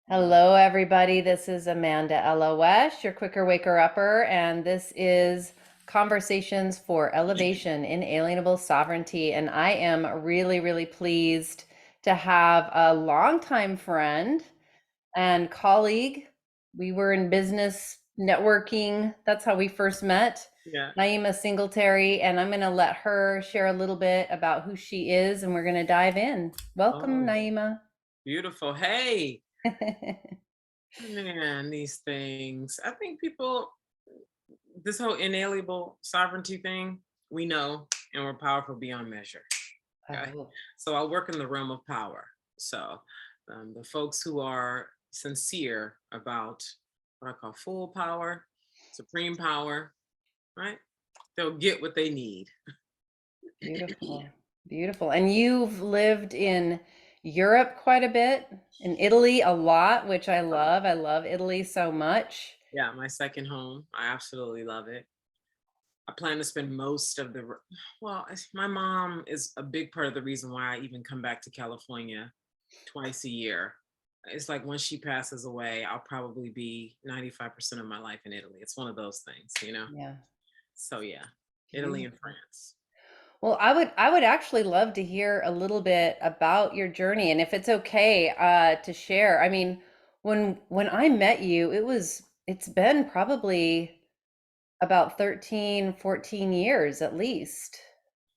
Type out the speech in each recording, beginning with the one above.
Hello, everybody. This is Amanda Elo'esh, your quicker waker upper, and this is Conversations for Elevation, Inalienable Sovereignty. And I am really, really pleased to have a longtime friend and colleague. We were in business networking. That's how we first met. Yeah. Naima Singletary, and I'm going to let her share a little bit about who she is, and we're going to dive in. Welcome, Oh, Naima. beautiful. Hey, man, these things. I think people, this whole inalienable sovereignty thing, we know, and we're powerful beyond measure. Okay. Oh. So I work in the realm of power. So the folks who are sincere about what I call full power, supreme power, right? They'll get what they need. Beautiful. Beautiful. And you've lived in Europe quite a bit, in Italy a lot, which I love. I love Italy so much. Yeah, my second home. I absolutely love it. I plan to spend most of well, my mom is a big part of the reason why I even come back to California twice a year. It's like when she passes away, I'll probably be 95% of my life in Italy. It's one of those things. Yeah. So yeah, Italy and Beautiful. France. Well, I would actually love to hear a little bit about your journey and if it's okay to share. I mean, when I met you, it's been probably about 13, 14 years at least.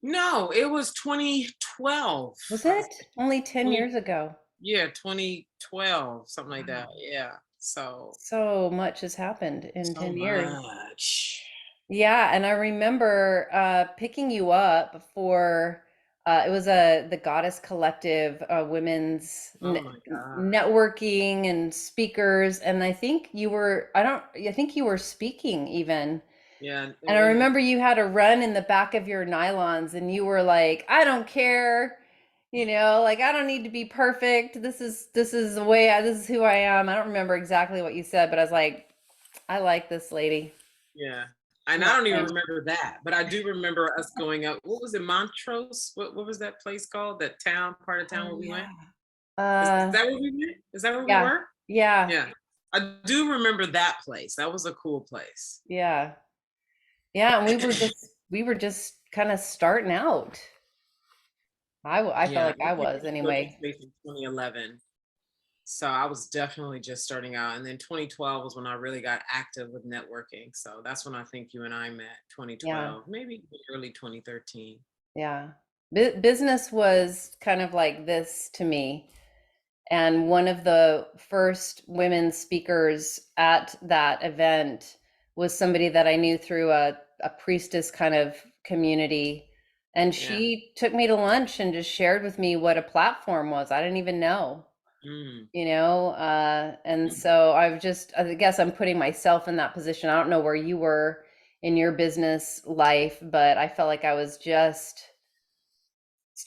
No, it was 2012. Was I was it? Only 10 20, years ago. yeah, 2012, something like that. Wow. Yeah. So So much has happened in so 10 years. much. Yeah, and I remember picking you up for it was the Goddess Collective women's Oh my God. networking and speakers, and I think you were speaking even. Yeah. And I remember you had a run in the back of your nylons and you were like, I don't care, like I don't need to be perfect. This is the way this is who I am. I don't remember exactly what you said, but I was like, I like this lady. Yeah. And I Not don't even saying. remember that, but I do remember us going up. What was it, Montrose? What was that place called? That town, part of town Oh where we went? yeah. Is Uh that where we went? Is that where we yeah. were? Yeah. Yeah. I do remember that place. That was a cool place. Yeah. Yeah, and we were just kind of starting out. I felt Yeah. like I I think was we showed that anyway. space in 2011. So I was definitely just starting out. And then 2012 was when I really got active with networking. So that's when I think you and I met, Yeah. 2012, maybe early 2013. Yeah. Business was kind of like this to me. And one of the first women speakers at that event was somebody that I knew through a priestess kind of community. And Yeah. she took me to lunch and just shared with me what a platform was. I didn't even know, Mm. and so I guess I'm putting myself in that position. I don't know where you were in your business life, but I felt like I was just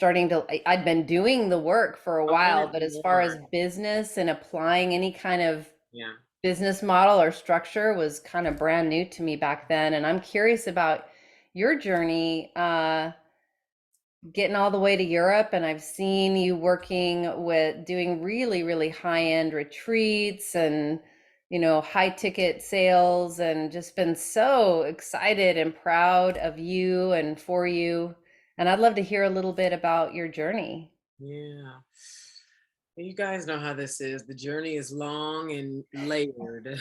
I'd been doing the work for a I while, wanted but as far as more. business and applying any kind of Yeah. business model or structure was kind of brand new to me back then. And I'm curious about your journey, getting all the way to Europe. And I've seen you working with doing really, really high end retreats and, high ticket sales, and just been so excited and proud of you and for you. And I'd love to hear a little bit about your journey. Yeah. You guys know how this is. The journey is long and layered.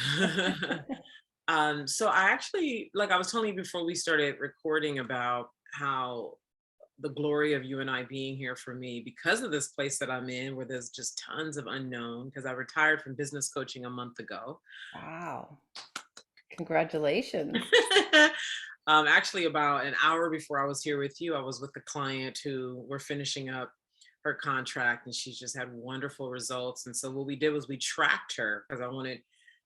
So I actually, like I was telling you before we started recording about how the glory of you and I being here for me because of this place that I'm in where there's just tons of unknown because I retired from business coaching a month ago. Wow. Congratulations. Actually, about an hour before I was here with you, I was with a client who we're finishing up her contract, and she's just had wonderful results. And so what we did was we tracked her because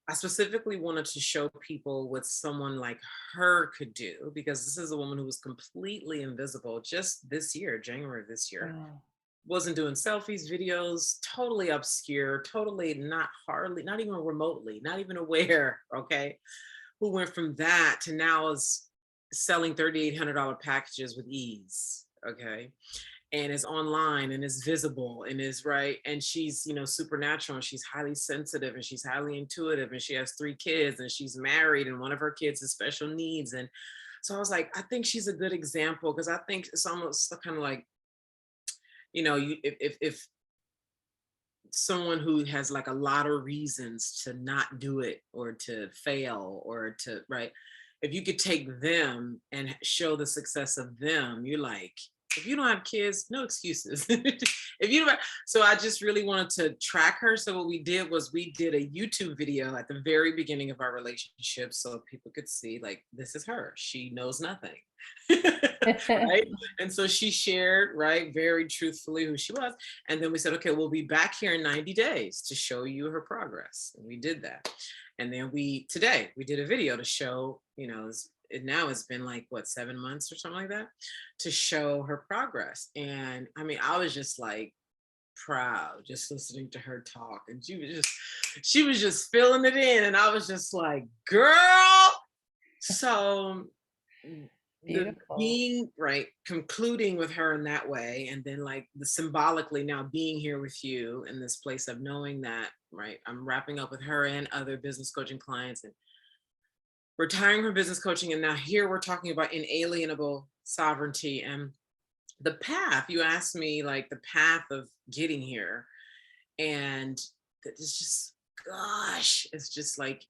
I specifically wanted to show people what someone like her could do because this is a woman who was completely invisible just this year, January of this year. Wow. Wasn't doing selfies, videos, totally obscure, totally not hardly, not even remotely, not even aware. Okay. Who went from that to now is selling $3,800 packages with ease. Okay. and is online and is visible and is right. And she's, supernatural, and she's highly sensitive, and she's highly intuitive, and she has 3 kids, and she's married, and one of her kids has special needs. And so I was like, I think she's a good example, because I think it's almost kind of like, if someone who has like a lot of reasons to not do it or to fail or to, right, if you could take them and show the success of them, you're like, if you don't have kids, no excuses. If you don't, so I just really wanted to track her. So what we did was we did a YouTube video at the very beginning of our relationship, so people could see, like, this is her. She knows nothing. Right. And so she shared, right, very truthfully who she was. And then we said, okay, we'll be back here in 90 days to show you her progress. And we did that. And then today we did a video to show, now it's been like, what, 7 months or something like that, to show her progress. And I mean, I was just like proud just listening to her talk. And she was just filling it in. And I was just like, girl. So Beautiful. being right, concluding with her in that way, and then like the symbolically now being here with you in this place of knowing that, right, I'm wrapping up with her and other business coaching clients and retiring from business coaching. And now here we're talking about inalienable sovereignty. And the path, you asked me, like the path of getting here. And it's just, gosh, it's just like,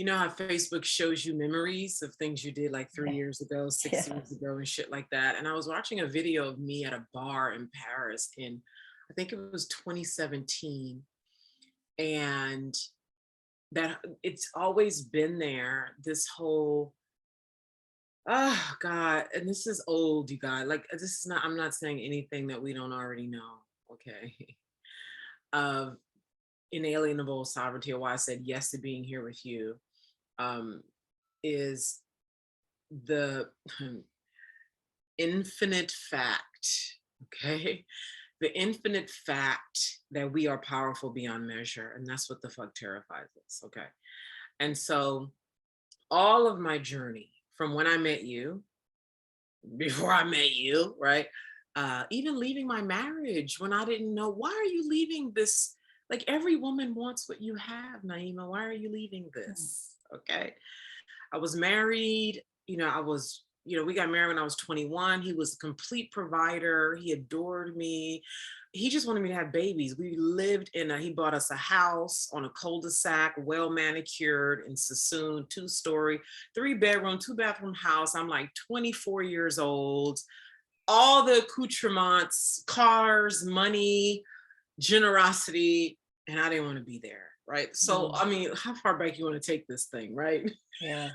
how Facebook shows you memories of things you did like 3 years ago, 6 years ago, and shit like that. And I was watching a video of me at a bar in Paris in, I think it was 2017. And that it's always been there, this whole, oh God, and this is old, you guys. Like, this is not, I'm not saying anything that we don't already know, okay? Of inalienable sovereignty, or why I said yes to being here with you, is the infinite fact, okay? The infinite fact that we are powerful beyond measure. And that's what the fuck terrifies us, okay? And so all of my journey from when I met you, before I met you, right? Even leaving my marriage when I didn't know, why are you leaving this? Like, every woman wants what you have, Naima. Why are you leaving this? Okay. I was married, we got married when I was 21. He was a complete provider. He adored me. He just wanted me to have babies. We lived he bought us a house on a cul-de-sac, well manicured in Sassoon, 2-story, 3-bedroom, 2-bathroom house. I'm like 24 years old. All the accoutrements, cars, money, generosity, and I didn't want to be there. Right. So, I mean, how far back you want to take this thing, right? Yeah.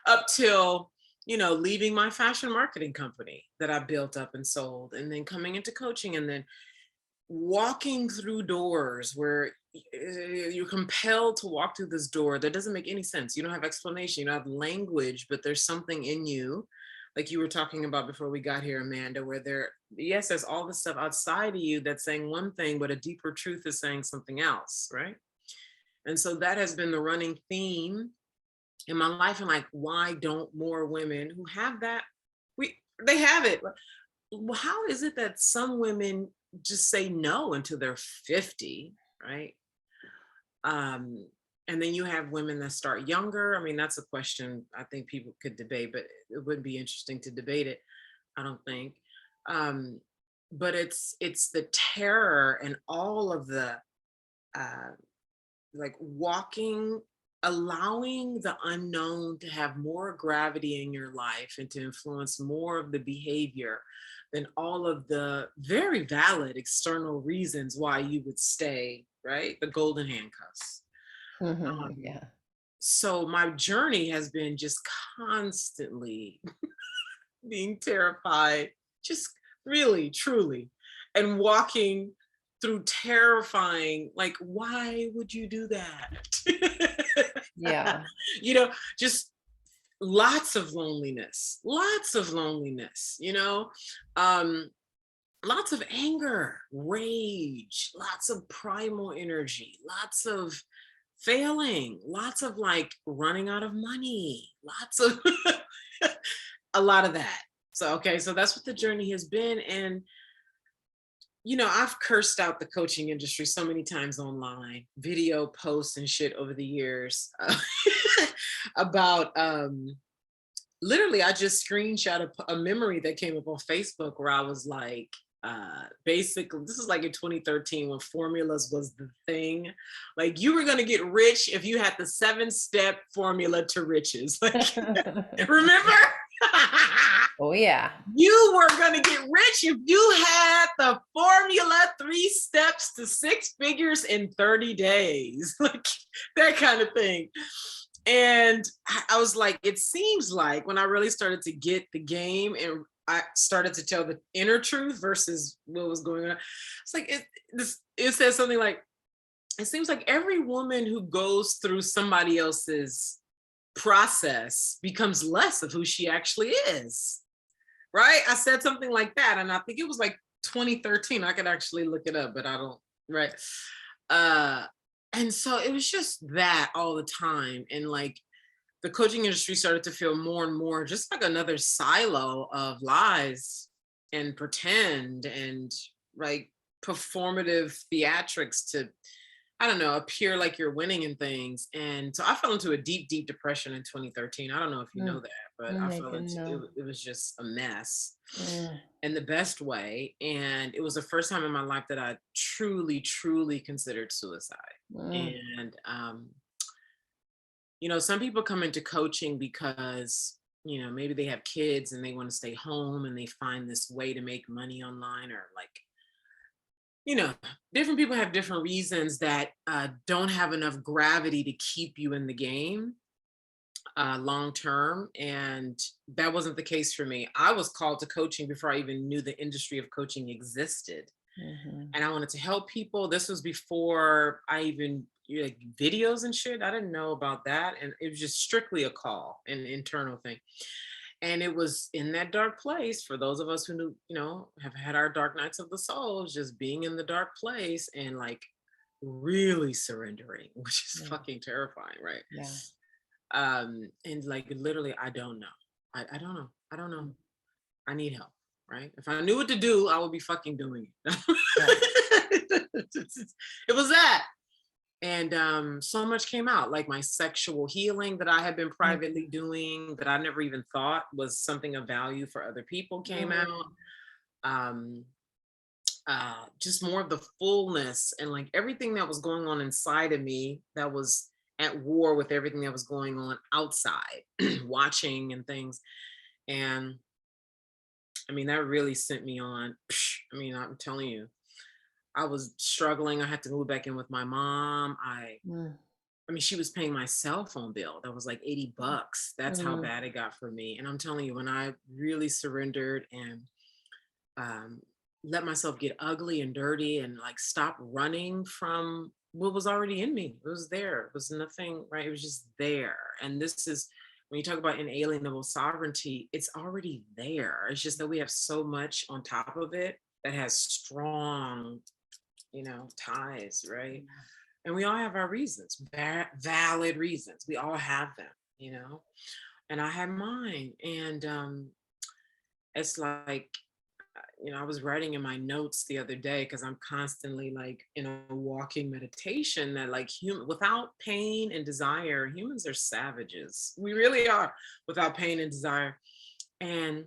Up till, leaving my fashion marketing company that I built up and sold, and then coming into coaching, and then walking through doors where you're compelled to walk through this door that doesn't make any sense. You don't have explanation, you don't have language, but there's something in you, like you were talking about before we got here, Amanda, where there's all this stuff outside of you that's saying one thing, but a deeper truth is saying something else, right? And so that has been the running theme in my life. And like, why don't more women who have that, they have it. Well, how is it that some women just say no until they're 50, right? And then you have women that start younger. I mean, that's a question I think people could debate, but it wouldn't be interesting to debate it, I don't think. But it's the terror and all of the like allowing the unknown to have more gravity in your life and to influence more of the behavior than all of the very valid external reasons why you would stay, right? The golden handcuffs. Yeah. So my journey has been just constantly being terrified, just really, truly, and walking through terrifying, like, why would you do that? Yeah. Just lots of loneliness, lots of anger, rage, lots of primal energy, lots of failing, lots of like running out of money, lots of a lot of that. So, okay, so that's what the journey has been. And I've cursed out the coaching industry so many times online, video posts and shit over the years about literally, I just screenshot a memory that came up on Facebook where I was like, basically, this is like in 2013 when formulas was the thing. Like, you were gonna get rich if you had the 7-step formula to riches. Like, remember? Oh yeah. You were gonna get rich if you had the formula, 3 steps to 6 figures in 30 days, like that kind of thing. And I was like, it seems like when I really started to get the game and I started to tell the inner truth versus what was going on, it's like it says something like, it seems like every woman who goes through somebody else's process becomes less of who she actually is. Right? I said something like that, and I think it was like 2013. I could actually look it up, but I don't. Right? And so it was just that all the time, and like the coaching industry started to feel more and more just like another silo of lies and pretend and like performative theatrics to, I don't know, appear like you're winning in things. And so I fell into a deep, deep depression in 2013. I don't know if you know that, but I I fell didn't into know. it was just a mess Mm, in the best way. And it was the first time in my life that I truly, truly considered suicide. mm, And some people come into coaching because, maybe they have kids and they want to stay home and they find this way to make money online, or like, you know, different people have different reasons that don't have enough gravity to keep you in the game long term. And that wasn't the case for me. I was called to coaching before I even knew the industry of coaching existed. mhm. And I wanted to help people. This was before I even like videos and shit. I didn't know about that. And it was just strictly a call, an internal thing. And it was in that dark place for those of us who knew, have had our dark nights of the soul, just being in the dark place and like really surrendering, which is Yeah. fucking terrifying, right? Yeah. And like literally, I don't know. I don't know. I don't know. Mm, I need help, right? If I knew what to do, I would be fucking doing it. right. It was that. And so much came out, like my sexual healing that I had been Mm, privately doing that I never even thought was something of value for other people came out. mm, Um, just more of the fullness and like everything that was going on inside of me that was at war with everything that was going on outside, watching and things. And I mean, that really sent me on. I mean, I'm telling you, I was struggling. I had to move back in with my mom. mm, I mean, she was paying my cell phone bill. That was like $80. That's how mm, bad it got for me. And I'm telling you, when I really surrendered and um, let myself get ugly and dirty and like stop running from what was already in me, it was there. It was nothing, right? It was just there. And this is when you talk about inalienable sovereignty, it's already there. It's just that we have so much on top of it that has strong, ties, right? And we all have our reasons, valid reasons. We all have them. And I had mine. And it's like, I was writing in my notes the other day because I'm constantly like in a walking meditation that like without pain and desire, humans are savages. We really are, without pain and desire. And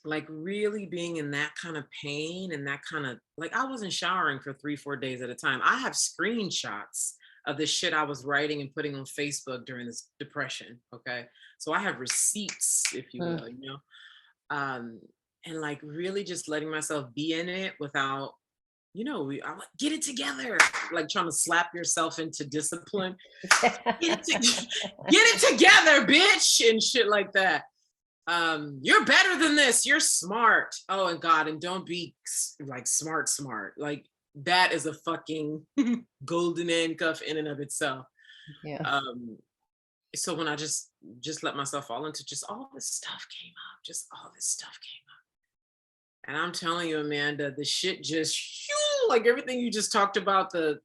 like really being in that kind of pain and that kind of like I wasn't showering for 3-4 days at a time. I have screenshots of the shit I was writing and putting on Facebook during this depression. Okay. So I have receipts, if you mm. will, um, and like really just letting myself be in it without, I'm like, get it together, like trying to slap yourself into discipline. Get it together, bitch, and shit like that. You're better than this, you're smart. Oh, and God, and don't be like smart like that is a fucking golden handcuff in and of itself. Yeah. So when I just let myself fall into just all this stuff came up, just all this stuff came up, and I'm telling you, Amanda, the shit just like everything you just talked about, it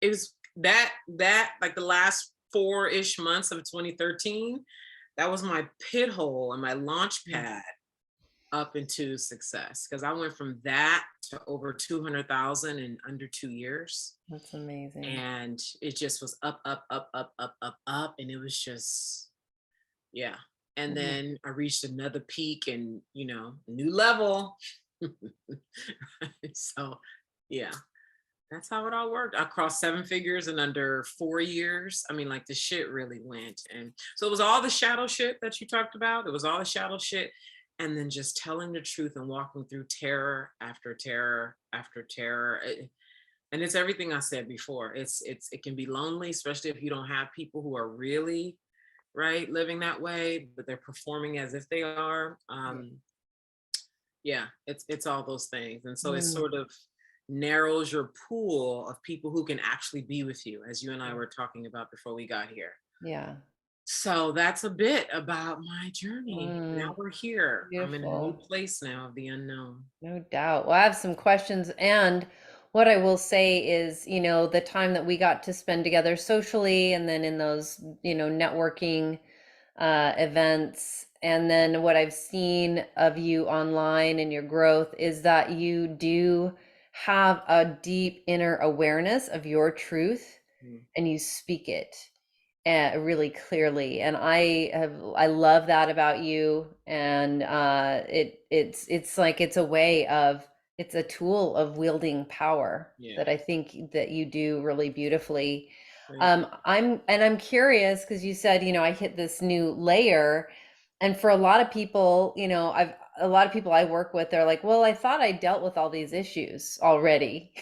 was that like the last 4-ish months of 2013, that was my pit hole and my launch pad up into success, because I went from that to over 200,000 in under 2 years. That's amazing. And it just was up, up, up, up, up, up, up. And it was just, yeah. And Mhm. then I reached another peak and, new level. So, yeah, that's how it all worked. I crossed 7 figures in under 4 years. I mean, like the shit really went. And so it was all the shadow shit that you talked about. It was all the shadow shit. And then just telling the truth and walking through terror after terror after terror. And it's everything I said before. It can be lonely, especially if you don't have people who are really right living that way, but they're performing as if they are. Yeah, it's all those things. And so it Mm, sort of narrows your pool of people who can actually be with you, as you and I were talking about before we got here. yeah. So that's a bit about my journey. Now Mm, we're here. I'm in a new beautiful. place now of the unknown. No doubt. Well, I have some questions. And what I will say is, the time that we got to spend together socially and then in those, networking events, and then what I've seen of you online and your growth is that you do have a deep inner awareness of your truth Mm. and you speak it really clearly, and I love that about you. And it's like it's a way of, it's a tool of wielding power Yeah, that I think that you do really beautifully. thank you. I'm curious because you said, I hit this new layer, and for a lot of people, I've a lot of people I work with, they're like, well, I thought I dealt with all these issues already.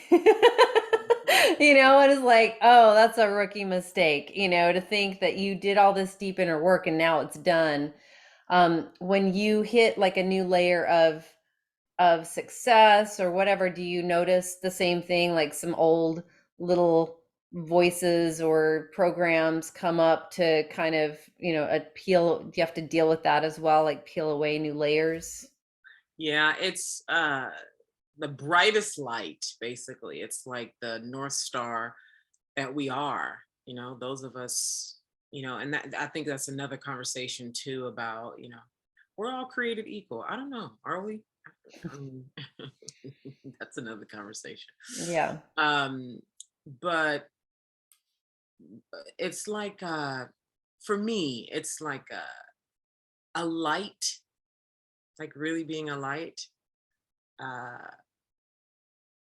And it's like, oh, that's a rookie mistake, to think that you did all this deep inner work and now it's done. When you hit like a new layer of success or whatever, do you notice the same thing, like some old little voices or programs come up to kind of, appeal? Do you have to deal with that as well, like peel away new layers? Yeah, it's the brightest light, basically. It's like the North Star that we are, those of us, and that I think that's another conversation too about, we're all created equal. I don't know, are we? I mean, that's another conversation. Yeah. Um, but it's like for me, it's like a light, like really being a light. Uh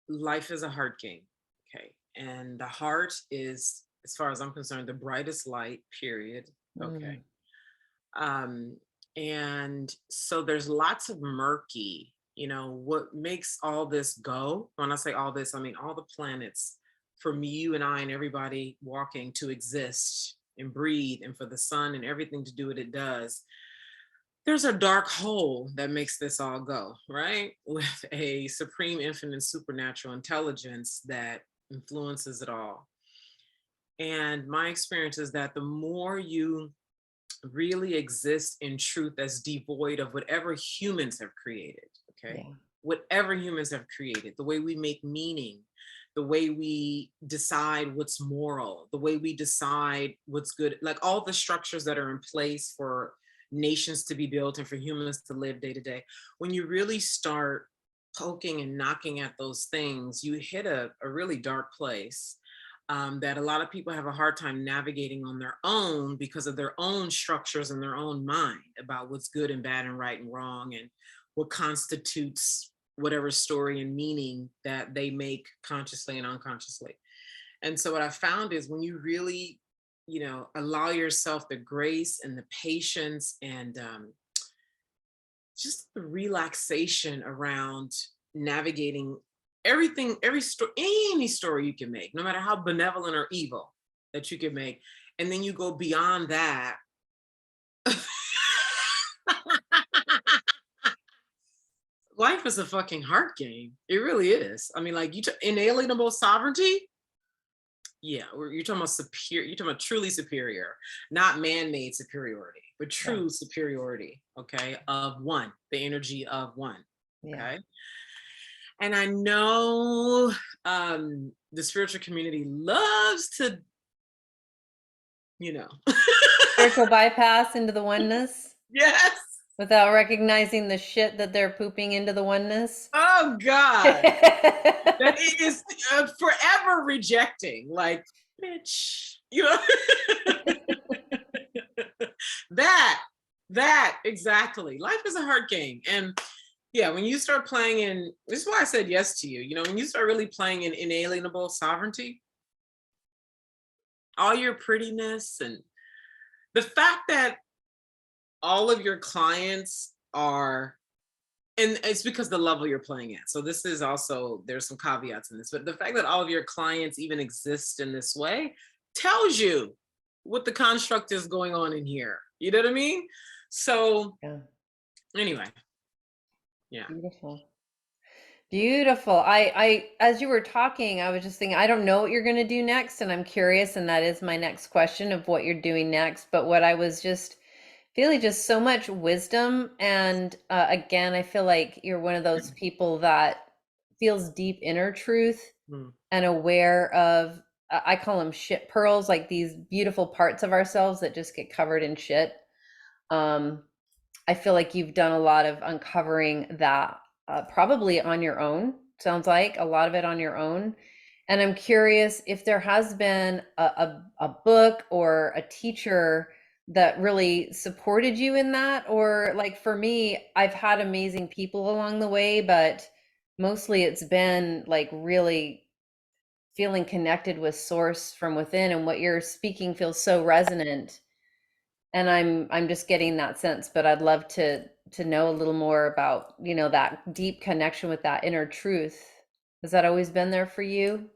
Life is a heart game. Okay. And the heart is, as far as I'm concerned, the brightest light, period. Okay. Mm, Um, and so there's lots of murky, what makes all this go. When I say all this, I mean all the planets, for me, you and I and everybody walking to exist and breathe, and for the sun and everything to do what it does. There's a dark hole that makes this all go, right? With a supreme, infinite, supernatural intelligence that influences it all. And my experience is that the more you really exist in truth that's devoid of whatever humans have created, okay? yeah. Whatever humans have created, the way we make meaning, the way we decide what's moral, the way we decide what's good, like all the structures that are in place for nations to be built and for humans to live day to day. When you really start poking and knocking at those things, you hit a really dark place that a lot of people have a hard time navigating on their own because of their own structures and their own mind about what's good and bad and right and wrong and what constitutes whatever story and meaning that they make consciously and unconsciously. And so what I found is when you really, allow yourself the grace and the patience and just the relaxation around navigating everything, every story, any story you can make, no matter how benevolent or evil that you can make. And then you go beyond that. Life is a fucking heart game. It really is. I mean, like inalienable sovereignty. Yeah, you're talking about superior. You're talking about truly superior, not man-made superiority, but Yeah. true superiority. Okay, of one, the energy of one. Yeah. Okay, and I know the spiritual community loves to, you know, Spiritual bypass into the oneness. yes, Without recognizing the shit that they're pooping into the oneness. Oh God. That is forever rejecting, like, bitch, you know. that that exactly. Life is a hard game. And yeah, when you start playing in, this is why I said yes to you, you know, when you start really playing in inalienable sovereignty, all your prettiness and the fact that all of your clients are, and it's because the level you're playing at. So this is also, there's some caveats in this, but the fact that all of your clients even exist in this way tells you what the construct is going on in here. You know what I mean? So Yeah. anyway, yeah. Beautiful. Beautiful. As you were talking, I was just thinking, I don't know what you're going to do next, and I'm curious, and that is my next question of what you're doing next. But what I was just feeling, just so much wisdom. And again, I feel like you're one of those people that feels deep inner truth Mm. and aware of, I call them shit pearls, like these beautiful parts of ourselves that just get covered in shit. Um, I feel like you've done a lot of uncovering that, probably on your own. Sounds like a lot of it on your own. And I'm curious if there has been a book or a teacher that really supported you in that. Or like for me, I've had amazing people along the way, but mostly it's been like really feeling connected with source from within, and what you're speaking feels so resonant, and I'm just getting that sense. But I'd love to know a little more about, that deep connection with that inner truth. Has that always been there for you?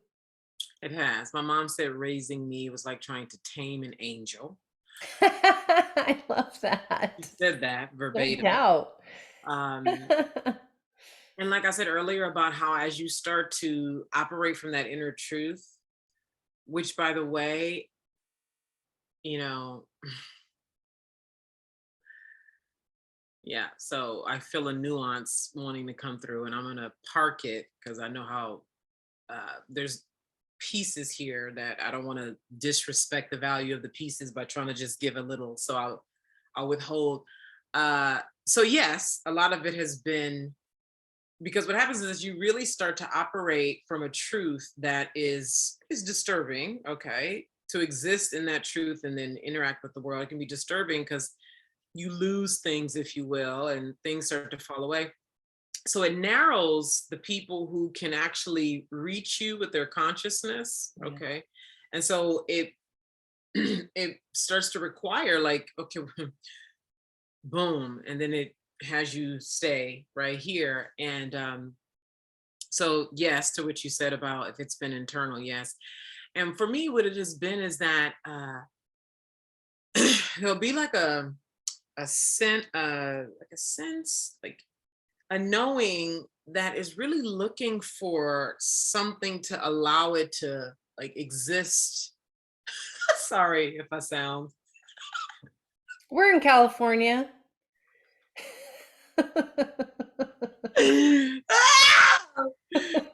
It has. My mom said raising me was like trying to tame an angel. I love She that. said that No verbatim. doubt. And like I said earlier about how as you start to operate from that inner truth, which by the way, you know, yeah, so I feel a nuance wanting to come through, and I'm gonna park it because I know how there's pieces here that I don't want to disrespect the value of the pieces by trying to just give a little. So I'll withhold. So yes, a lot of it has been because what happens is you really start to operate from a truth that is disturbing. Okay, to exist in that truth and then interact with the world, it can be disturbing because you lose things, if you will, and things start to fall away. So it narrows the people who can actually reach you with their consciousness. Yeah. Okay. And so it it starts to require like, okay, boom, and then it has you stay right here. And so yes, to what you said about if it's been internal, yes. And for me, what it has been is that there'll be like a sense, like a sense, like a knowing that is really looking for something to allow it to like exist. Sorry if I sound. We're in California. Ah!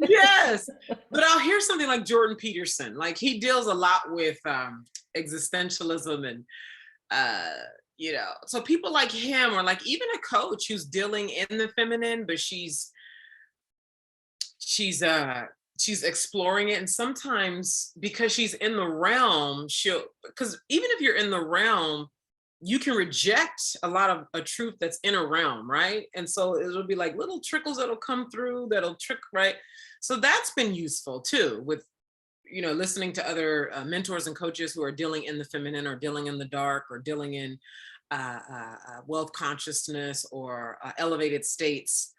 Yes, but I'll hear something like Jordan Peterson, like he deals a lot with existentialism and uh so people like him, or like even a coach who's dealing in the feminine, but she's she's exploring it. And sometimes because she's in the realm, she'll, because even if you're in the realm, you can reject a lot of a truth that's in a realm, right? And so it'll be like little trickles that'll come through that'll trick, right? So that's been useful too, with listening to other mentors and coaches who are dealing in the feminine or dealing in the dark or dealing in wealth consciousness or elevated states,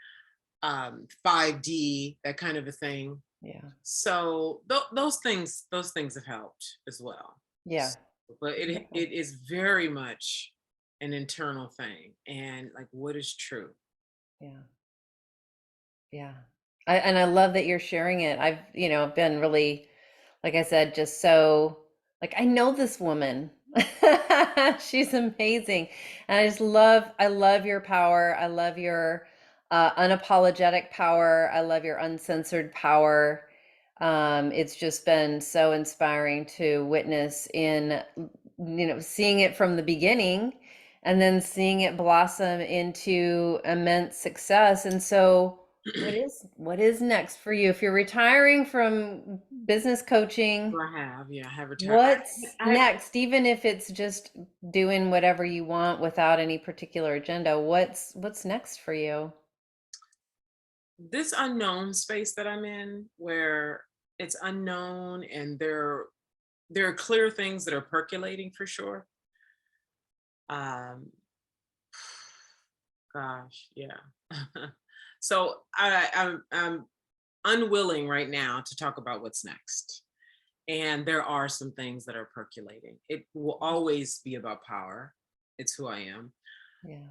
5D, that kind of a thing. Yeah. So those things have helped as well. Yeah. But Beautiful. it is very much an internal thing, and like what is true. Yeah. Yeah. And I love that you're sharing it. I've, been really, like I said, just so, like, I know this woman. She's amazing. And I love your power. I love your unapologetic power. I love your uncensored power. It's just been so inspiring to witness in, seeing it from the beginning and then seeing it blossom into immense success. And so what is next for you? If you're retiring from business coaching, I have retired. what's I next? Even if it's just doing whatever you want without any particular agenda, what's next for you? this unknown space that I'm in, where it's unknown and there are clear things that are percolating for sure. Um, gosh, yeah. So I'm unwilling right now to talk about what's next. And there are some things that are percolating. It will always be about power. It's who I am. Yeah.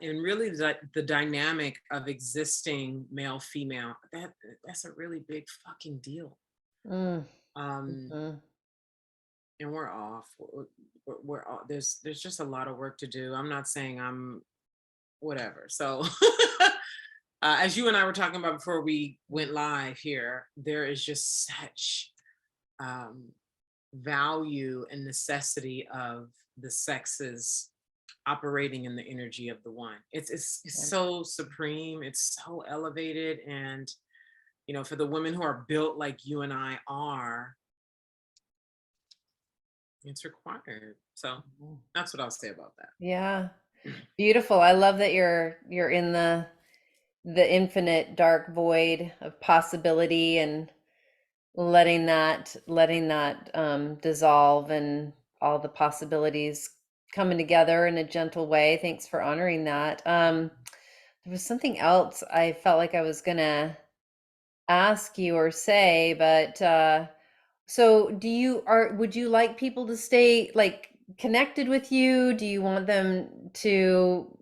And really the dynamic of existing male female, that's a really big fucking deal. Mm, Um, mhm. and we're off. We're off. There's just a lot of work to do. I'm not saying I'm whatever. So as you and I were talking about before we went live here, there is just such um, value and necessity of the sexes operating in the energy of the one. It's Yeah. so supreme, it's so elevated. And for the women who are built like you and I are, it's required. So Mhm. that's what I'll say about Yeah. that. Beautiful. I love that you're in the infinite dark void of possibility and letting that dissolve and all the possibilities coming together in a gentle way. Thanks for honoring that. There was something else I felt like I was gonna ask you or say, but so would you like people to stay like connected with you? Do you want them to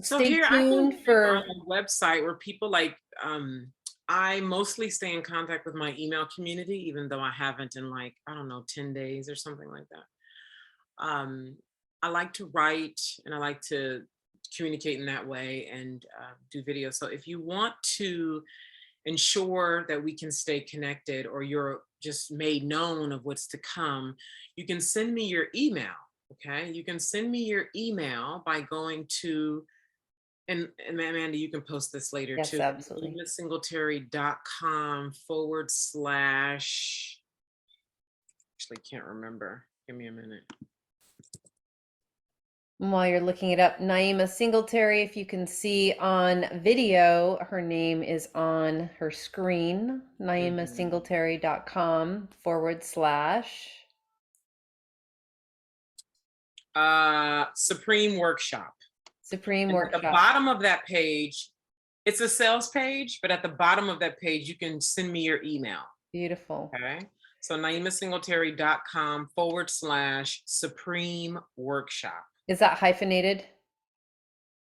So stay here I can tuned give you for? a website where people I mostly stay in contact with my email community, even though I haven't in like, I don't know, 10 days or something like that. um, I like to write and I like to communicate in that way and do videos. So if you want to ensure that we can stay connected or you're just made known of what's to come, you can send me your email. Okay. You can send me your email by going to, and Amanda, you can post this later Yes, too, absolutely. naimasingletary.com / actually can't remember. Give me a minute. And while you're looking it up, Naima Singletary, if you can see on video, her name is on her screen, Mhm. naimasingletary.com / Supreme Workshop. Supreme And at the Workshop. bottom of that page, it's a sales page, but at the bottom of that page, you can send me your email. Beautiful. Okay. So naimasingletary.com / Supreme Workshop. Is that hyphenated?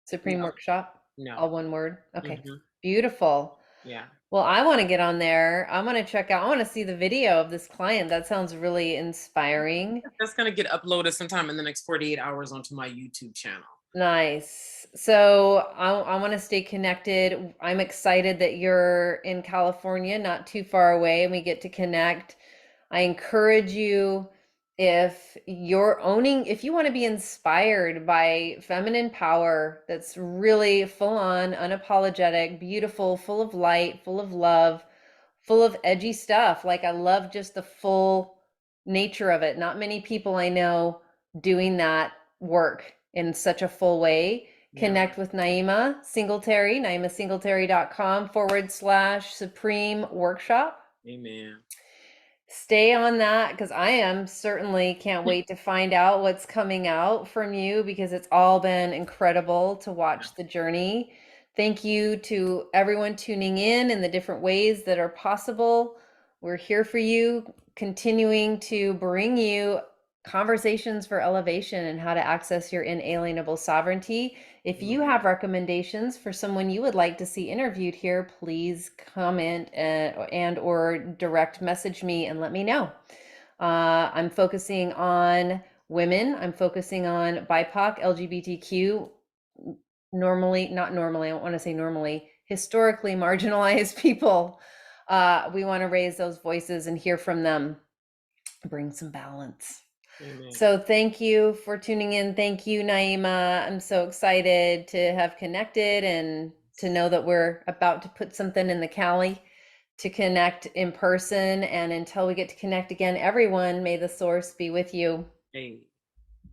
Supreme No, Workshop? no. All one word? Okay. Hmm. Beautiful. Yeah. Well, I want to get on there. I want to check out, I want to see the video of this client. That sounds really inspiring. That's going to get uploaded sometime in the next 48 hours onto my YouTube channel. Nice. So I want to stay connected. I'm excited that you're in California, not too far away, and we get to connect. I encourage you, if you want to be inspired by feminine power that's really full on, unapologetic, beautiful, full of light, full of love, full of edgy stuff. Like I love just the full nature of it. Not many people I know doing that work in such a full way. Yeah. Connect with Naima Singletary, naimasingletary.com / Supreme Workshop. Amen. Stay on that because I am certainly can't wait to find out what's coming out from you because it's all been incredible to watch the journey. Thank you to everyone tuning in the different ways that are possible. We're here for you, continuing to bring you conversations for elevation and how to access your inalienable sovereignty. If you have recommendations for someone you would like to see interviewed here, please comment and or direct message me and let me know. I'm focusing on women. I'm focusing on BIPOC, LGBTQ, not normally, I don't want to say normally, historically marginalized people. We want to raise those voices and hear from them, bring some balance. Amen. So thank you for tuning in. Thank you, Naima. I'm so excited to have connected and to know that we're about to put something in the Cali to connect in person. And until we get to connect again, everyone, may the source be with you. Hey.